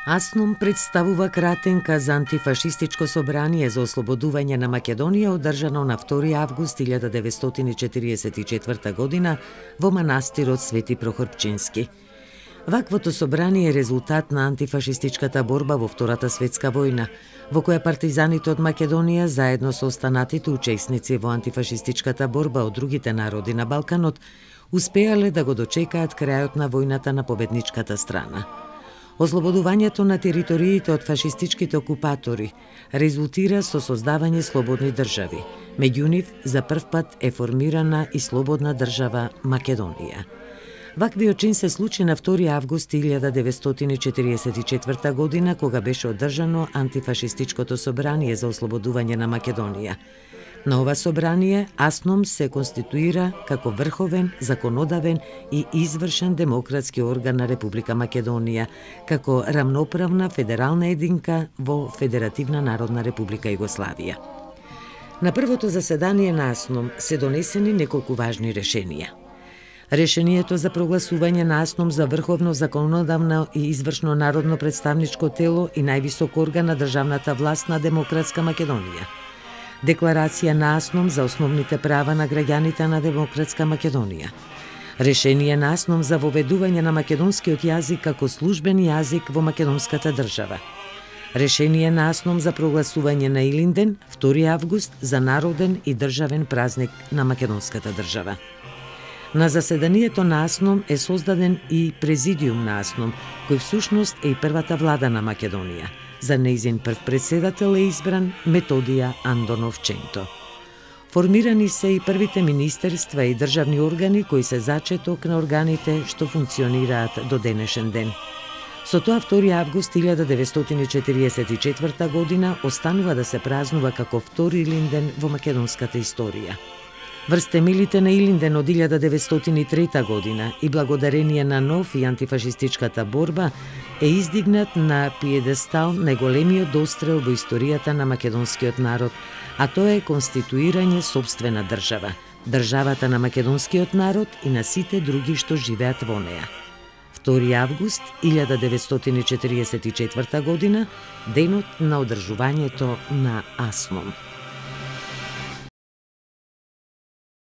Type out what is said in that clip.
АСНОМ представува кратенка за антифашистичко собрание за ослободување на Македонија одржано на 2 август 1944 година во манастирот Свети Прохорпчински. Ваквото собрание е резултат на антифашистичката борба во Втората светска војна, во која партизаните од Македонија заедно со останатите учесници во антифашистичката борба од другите народи на Балканот успеале да го дочекаат крајот на војната на победничката страна. Ослободувањето на териториите од фашистичките окупатори резултира со создавање слободни држави. Меѓу нив за прв пат е формирана и слободна држава Македонија. Ваквиот чин се случи на 2 август 1944 година, кога беше одржано антифашистичкото собрание за ослободување на Македонија. На ова собрание АСНОМ се конституира како врховен, законодавен и извршен демократски орган на Република Македонија, како рамноправна федерална единка во Федеративна Народна Република Југославија. На првото заседание на АСНОМ се донесени неколку важни решенија. Решението за прогласување на АСНОМ за врховно законодавно и извршно народно представничко тело и највисок орган на државната власт на Демократска Македонија. Декларација на АСНОМ за основните права на граѓаните на Демократска Македонија. Решение на АСНОМ за воведување на македонскиот јазик како службен јазик во македонската држава. Решение на АСНОМ за прогласување на Илинден, 2 август, за народен и државен празник на македонската држава. На заседанието на АСНОМ е создаден и Президиум на АСНОМ, кој всушност е и првата влада на Македонија. За нејзин прв председател е избран Методија Андонов Ченто. Формирани се и првите министерства и државни органи кои се зачеток на органите што функционираат до денешен ден. Со тоа 2 август 1944 година останува да се празнува како втори Илинден во македонската историја. Врз темелите на Илинден од 1903 година и благодарение на нов и антифашистичката борба е издигнат на пиедестал најголемиот дострел во историјата на македонскиот народ, а тоа е конституирање сопствена држава, државата на македонскиот народ и на сите други што живеат во неа. 2 август 1944 година, денот на одржувањето на АСНОМ.